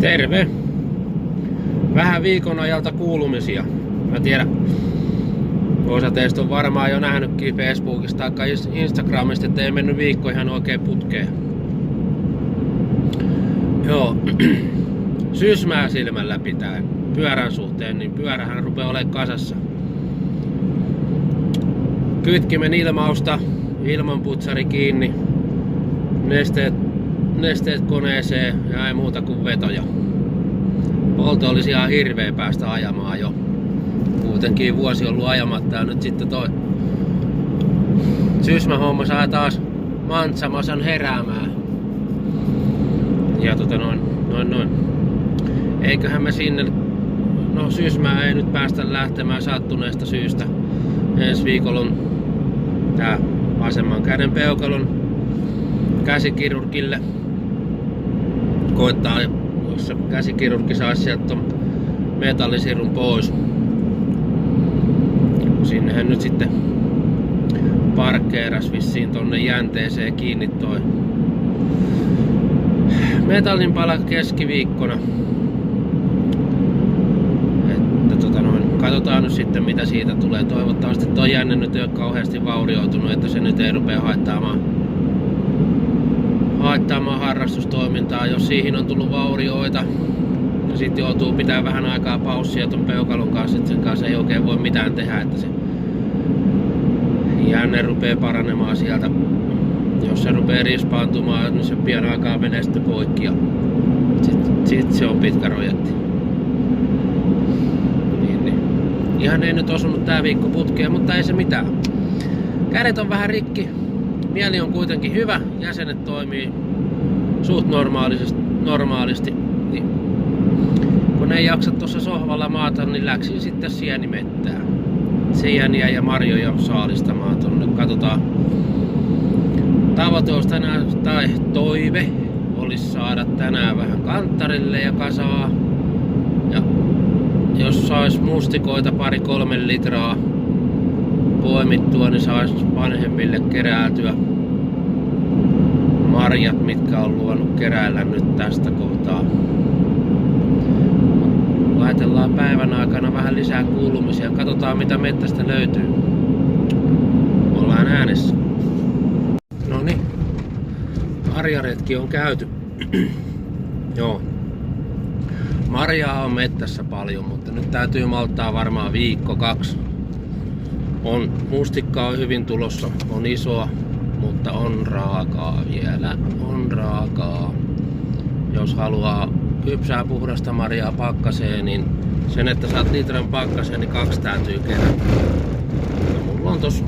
Terve! Vähän viikon ajalta kuulumisia. Mä tiedän, osa teistä on varmaan jo nähnytkin Facebookista tai Instagramista, että ei mennyt viikko ihan oikein putkeen. Joo, Sysmää silmällä pitäen pyörän suhteen, niin pyörähän rupeaa olemaan kasassa. Kytkimen ilmausta, ilmanputsari kiinni, nesteet koneeseen ja ei muuta kuin vetoja. Polto olisi ihan hirveä päästä ajamaan jo. Kuitenkin vuosi ollut ajamatta ja nyt sitten toi Sysmä-homma saa taas Mantsamasan heräämään. Ja noin. Eiköhän me sinne, no Sysmää ei nyt päästä lähtemään sattuneesta syystä. Ensi viikolla on tää vasemman käden peukalon käsikirurgille. Koittaa, jos se käsikirurgi saisi sieltä ton metallisirun pois. Sinnehän nyt sitten parkkeeras vissiin tonne jänteeseen kiinni toi metallinpala keskiviikkona. Katsotaan nyt sitten mitä siitä tulee. Toivottavasti toi jänne nyt ei ole kauheasti vaurioitunut, että se nyt ei rupea haittaamaan harrastustoimintaa. Jos siihen on tullut vaurioita, niin sitten joutuu pitää vähän aikaa paussia ton peukalon kanssa, että sen kanssa ei oikein voi mitään tehdä, että se jänne rupeaa paranemaan sieltä. Jos se rupeaa rispaantumaan, niin se pian aikaa menee sitten poikki ja sit se on pitkä projekti. Ihan ei nyt osunut tää viikko putkeen, mutta ei se mitään. Kädet on vähän rikki, mieli on kuitenkin hyvä, jäsenet toimii suht normaalisti. Niin kun ei jaksa tuossa sohvalla maata, niin läksin sitten sienimettään. Sieniä ja marjoja saalistamaan tonne. Katsotaan. Tavoite olisi tänään, tai toive olisi saada tänään vähän kanttarille ja kasaa. Ja jos sais mustikoita 2-3 litraa poimittua, niin sais vanhemmille keräiltyä marjat, mitkä on luvannut keräillä nyt tästä kohtaa. Laitellaan päivän aikana vähän lisää kuulumisia. Katsotaan mitä mettästä löytyy. Ollaan äänessä. Noniin. Marjaretki on käyty. Joo. Marjaa on mettässä paljon, mutta nyt täytyy malttaa varmaan 1-2. Mustikkaa on hyvin tulossa, on isoa, mutta on raakaa vielä, on raakaa. Jos haluaa kypsää puhdasta marjaa pakkaseen, niin sen että saat litran pakkaseen, niin 2 täytyy kerätä. Ja mulla on tossa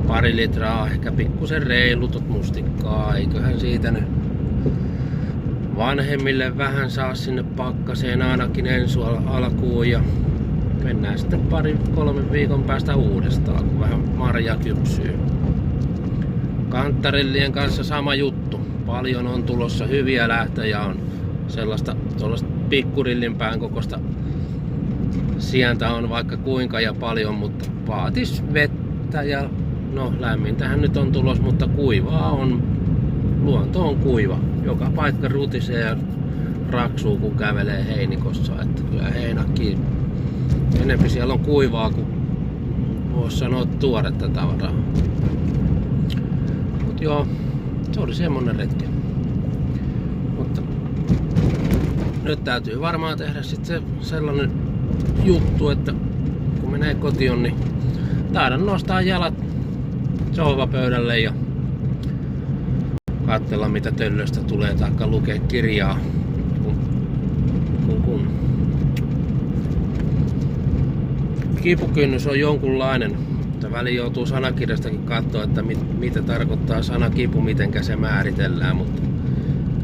2 litraa, ehkä pikkusen reilutot mustikkaa, eiköhän siitä nyt vanhemmille vähän saa sinne pakkaseen ainakin ensi alkuun ja mennään sitten 2-3 viikon päästä uudestaan, kun vähän marja kypsyy. Kanttarillien kanssa sama juttu. Paljon on tulossa, hyviä lähtöjä on. Sellaista pikkurillinpään kokoista sientä on vaikka kuinka ja paljon, mutta vaatis vettä ja no lämmintähän nyt on tulos, mutta kuivaa on. Luonto on kuiva. Joka paikka rutisee ja raksuu kun kävelee heinikossa, että kyllä heinäkin enempi siellä on kuivaa kuin voisi sanoa tuoretta tavaraa. Mut joo, se oli semmonen retki. Mutta nyt täytyy varmaan tehdä sitten sellainen juttu, että kun menee kotiin, niin taidan nostaa jalat sohvapöydälle ja katsella mitä töllöstä tulee taikka lukea kirjaa. Kun kipukynnys on jonkunlainen, mutta väliin joutuu sanakirjastakin katsoa, että mitä tarkoittaa sana kipu, mitenkä se määritellään, mutta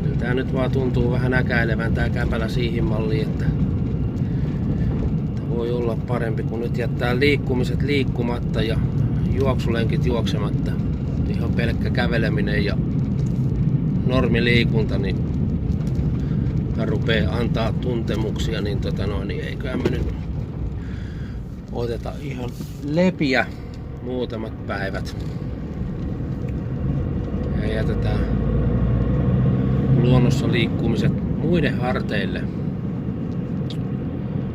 kyllä tää nyt vaan tuntuu vähän äkäilevän tää käpälä siihen malliin, että voi olla parempi kun nyt jättää liikkumiset liikkumatta ja juoksulenkit juoksematta. Ihan pelkkä käveleminen ja normiliikunta, niin rupeaa antaa tuntemuksia, niin eiköhän me nyt oteta ihan lepiä muutamat päivät ja jätetään luonnossa liikkumiset muiden harteille.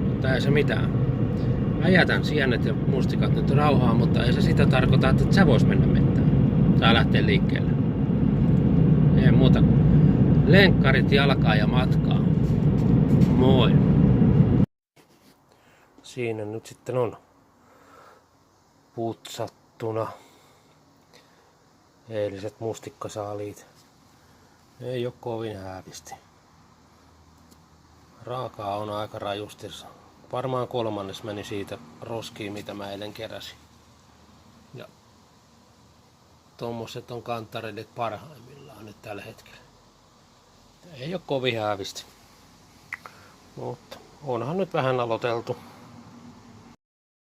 Mutta ei se mitään. Mä jätän sienet ja mustikat nyt rauhaan, mutta ei se sitä tarkoita, että sä vois mennä mettään. Saa lähteä liikkeelle. Ei muuta. Lenkkarit jalkaa ja matkaa. Moi! Siinä nyt sitten on putsattuna eiliset mustikkasaaliit. Ei oo kovin häävisti. Raakaa on aika rajustissa. Varmaan kolmannes meni siitä roskiin, mitä mä eilen keräsin. Ja tommoset on kantareille parhaimmillaan nyt tällä hetkellä. Ei oo kovin häävisti. Mutta onhan nyt vähän aloiteltu.